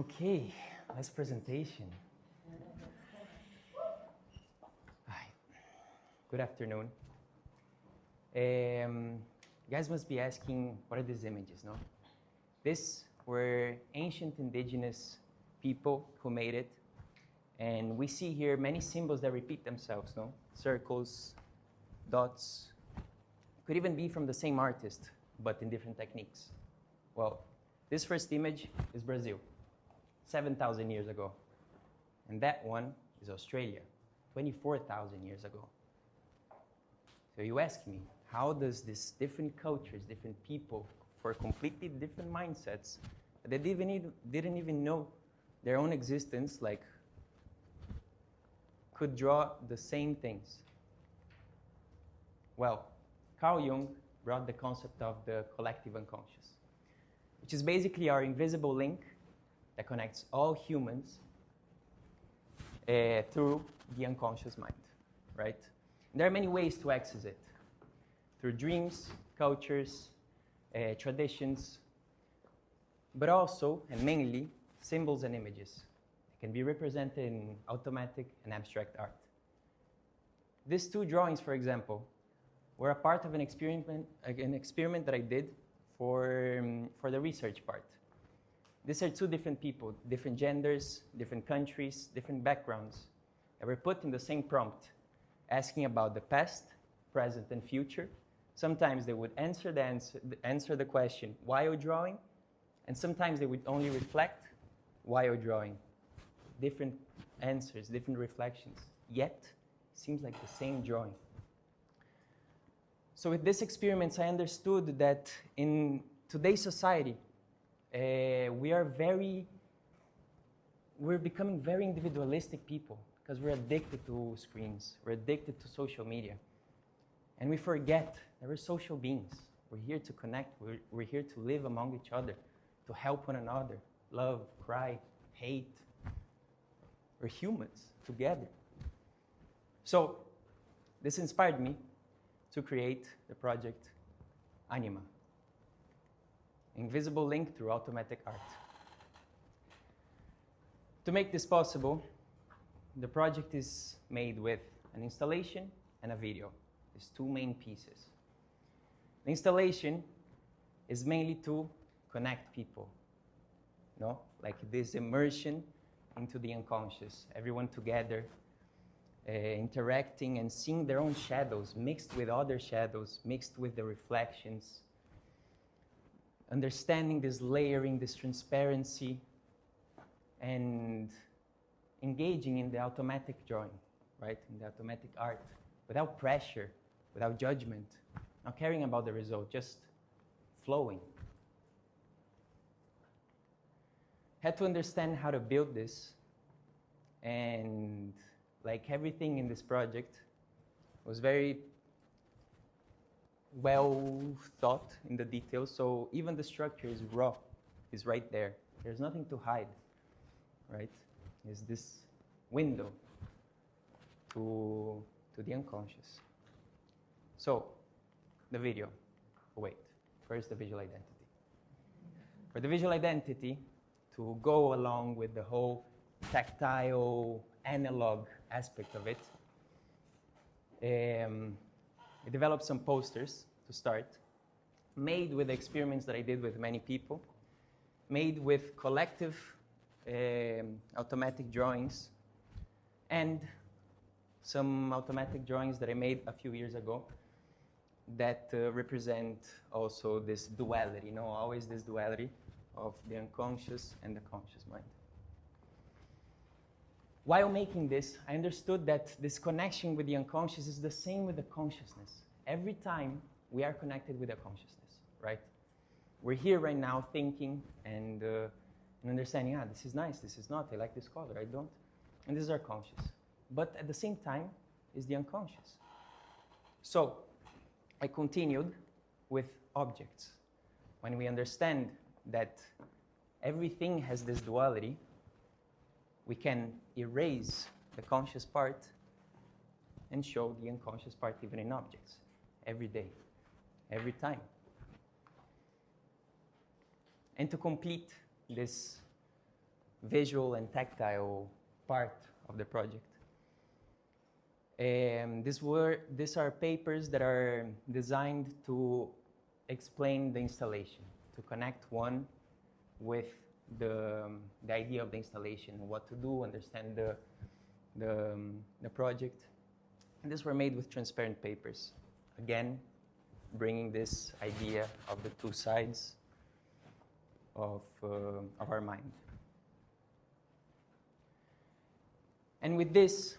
Okay, nice presentation. Hi. Good afternoon. You guys must be asking, what are these images, no? These were ancient indigenous people who made it. And we see here many symbols that repeat themselves, no? Circles, dots. Could even be from the same artist, but in different techniques. Well, this first image is Brazil, 7,000 years ago. And that one is Australia, 24,000 years ago. So you ask me, how does these different cultures, different people, for completely different mindsets, they didn't even know their own existence, like, could draw the same things? Well, Carl Jung brought the concept of the collective unconscious, which is basically our invisible link that connects all humans through the unconscious mind, right? And there are many ways to access it, through dreams, cultures, traditions, but also, and mainly, symbols and images. They can be represented in automatic and abstract art. These two drawings, for example, were a part of an experiment that I did for the research part. These are two different people, different genders, different countries, different backgrounds, that were put in the same prompt, asking about the past, present, and future. Sometimes they would answer the question, why are you drawing? And sometimes they would only reflect, why are you drawing? Different answers, different reflections, yet it seems like the same drawing. So with these experiments, I understood that in today's society, we're becoming very individualistic people because we're addicted to screens, we're addicted to social media. And we forget that we're social beings. We're here to connect, we're here to live among each other, to help one another, love, cry, hate. We're humans together. So this inspired me to create the project ANIMA, Invisible Link Through Automatic Art. To make this possible, the project is made with an installation and a video. There's two main pieces. The installation is mainly to connect people, no? Like this immersion into the unconscious, everyone together, interacting and seeing their own shadows mixed with other shadows, mixed with the reflections, understanding this layering, this transparency, and engaging in the automatic drawing, right? In the automatic art, without pressure, without judgment, not caring about the result, just flowing. Had to understand how to build this, and like everything in this project was very well thought in the details, so even the structure is raw, is right there. There's nothing to hide, right? There's this window to the unconscious. So, the video. Oh, wait, first the visual identity. For the visual identity, to go along with the whole tactile, analog aspect of it, I developed some posters to start, made with experiments that I did with many people, made with collective automatic drawings, and some automatic drawings that I made a few years ago that represent also this duality, you know, always this duality of the unconscious and the conscious mind. While making this, I understood that this connection with the unconscious is the same with the consciousness. Every time we are connected with the consciousness, right? We're here right now thinking and understanding, this is nice, this is not, I like this color, I don't. And this is our conscious. But at the same time is the unconscious. So I continued with objects. When we understand that everything has this duality, we can erase the conscious part and show the unconscious part even in objects, every day, every time. And to complete this visual and tactile part of the project. These are papers that are designed to explain the installation, to connect one with the idea of the installation, what to do, understand the project. And these were made with transparent papers. Again, bringing this idea of the two sides of our mind. And with this,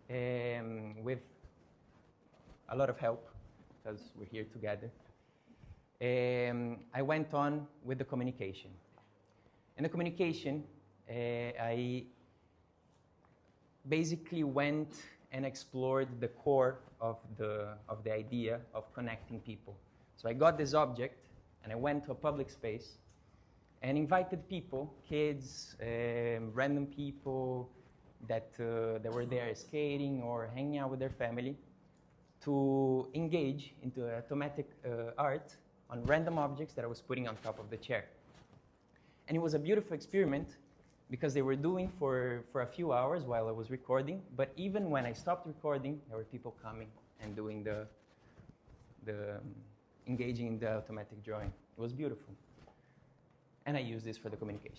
with a lot of help, because we're here together, I went on with the communication. In the communication, I basically went and explored the core of the idea of connecting people. So I got this object, and I went to a public space and invited people, kids, random people that were there skating or hanging out with their family, to engage into automatic art on random objects that I was putting on top of the chair. And it was a beautiful experiment because they were doing for a few hours while I was recording, but even when I stopped recording, there were people coming and doing engaging in the automatic drawing. It was beautiful. And I used this for the communication.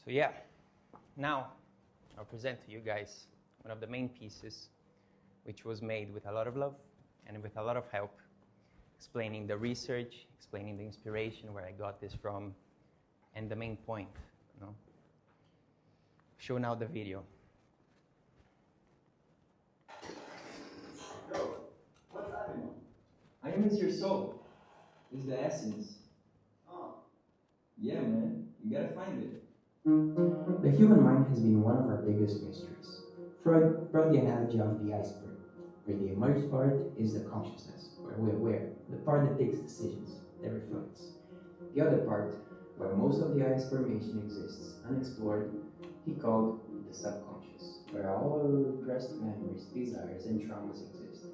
So yeah, now I'll present to you guys one of the main pieces, which was made with a lot of love and with a lot of help, explaining the research, explaining the inspiration, where I got this from, and the main point. You know? Show now the video. Yo, what's ANIMA? ANIMA is your soul. It's the essence. Oh. Yeah, man. You gotta find it. The human mind has been one of our biggest mysteries. Freud brought the analogy of the iceberg, where the emerged part is the consciousness, where we're aware, the part that takes decisions, that reflects. The other part, where most of the ice formation exists, unexplored, he called the subconscious, where all our repressed memories, desires, and traumas exist.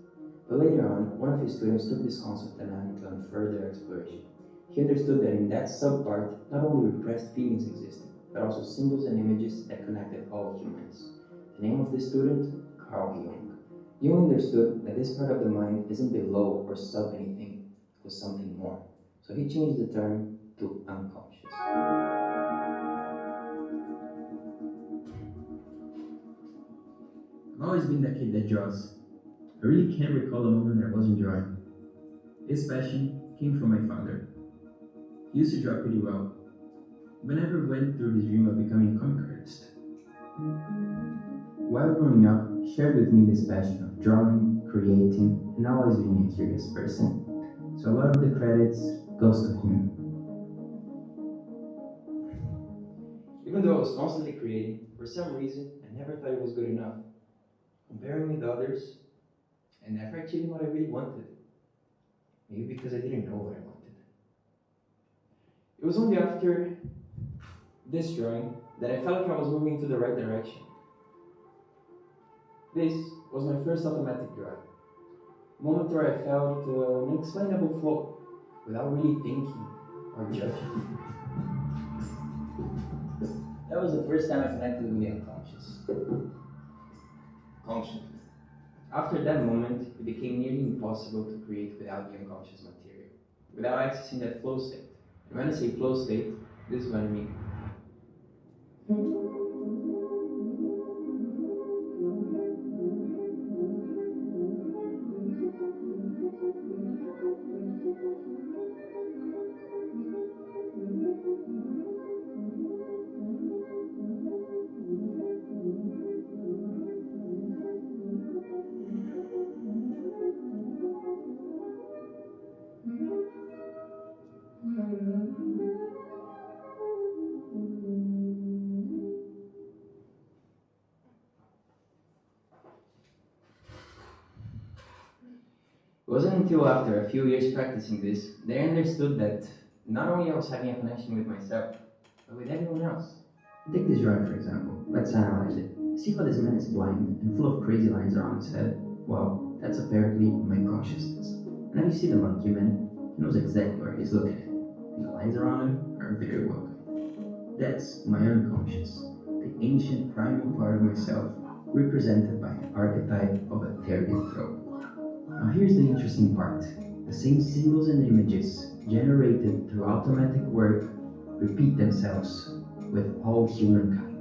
But later on, one of his students took this concept and went on further exploration. He understood that in that subpart, not only repressed feelings existed, but also symbols and images that connected all humans. The name of this student? Carl Jung. Jung understood that this part of the mind isn't below or sub anything, it was something more. So he changed the term to unconscious. I've always been the kid that draws. I really can't recall a moment I wasn't drawing. This passion came from my father. He used to draw pretty well, but never went through his dream of becoming a comic artist. While growing up, he shared with me this passion of drawing, creating, and always being a curious person. So a lot of the credits goes to him. Even though I was constantly creating, for some reason, I never thought it was good enough. Comparing with others, and never achieving what I really wanted. Maybe because I didn't know what I wanted. It was only after this drawing that I felt like I was moving into the right direction. This was my first automatic drawing. A moment where I felt an unexplainable flow, without really thinking or judging. That was the first time I connected with the unconscious. Consciously. After that moment, it became nearly impossible to create without the unconscious material, without accessing that flow state. And when I say flow state, this is what I mean. until after a few years practicing this, that I understood that not only I was having a connection with myself, but with everyone else. Take this drawing for example. Let's analyze it. See how this man is blind and full of crazy lines around his head? Well, that's apparently my consciousness. Now you see the monkey man, he knows exactly where he's looking at. The lines around him are very welcome. That's my unconscious, the ancient primal part of myself, represented by an archetype of a terrible throat. Now here's the interesting part. The same symbols and images generated through automatic work repeat themselves with all humankind.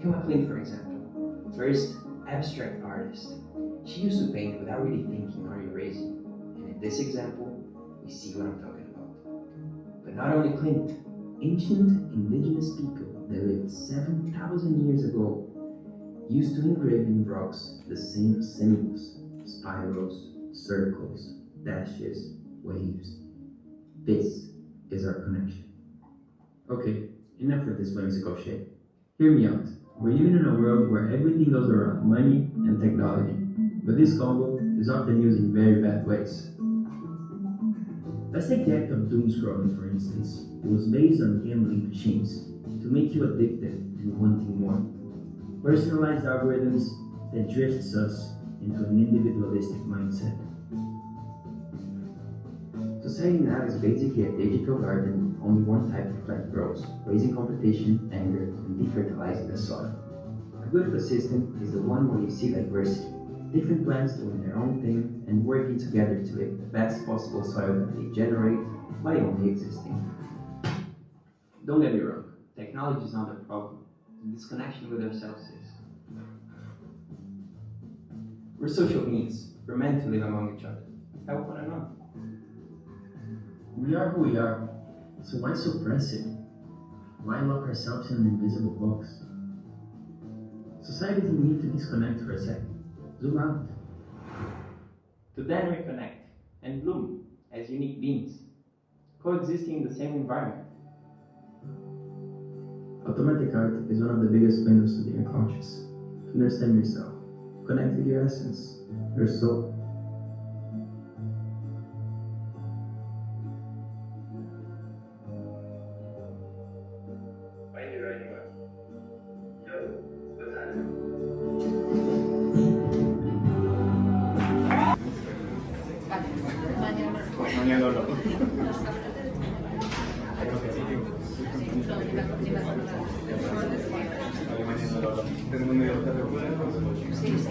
Emma Clint, for example, first abstract artist. She used to paint without really thinking or erasing, and in this example, we see what I'm talking about. But not only Clint, ancient indigenous people that lived 7,000 years ago used to engrave in rocks the same symbols, spirals, circles, dashes, waves. This is our connection. Okay, enough of this whimsical shit. Hear me out. We're living in a world where everything goes around money and technology, but this combo is often used in very bad ways. Let's take the act of doom scrolling for instance. It was based on gambling machines to make you addicted and wanting more. Personalized algorithms that drifts us into an individualistic mindset. Society now is basically a digital garden. Only one type of plant grows, raising competition, anger, and defertilizing the soil. A good ecosystem is the one where you see diversity, different plants doing their own thing and working together to make the best possible soil that they generate by only existing. Don't get me wrong, technology is not the problem. The disconnection with ourselves is. We're social beings. We're meant to live among each other. Help one another. We are who we are. So why suppress it? Why lock ourselves in an invisible box? Society doesn't need to disconnect for a second. Zoom out. To then reconnect and bloom as unique beings, coexisting in the same environment. Automatic art is one of the biggest windows to the unconscious. To understand yourself, connect with your essence, your soul. Find your ANIMA. Yo, what's ANIMA? Sí, sí.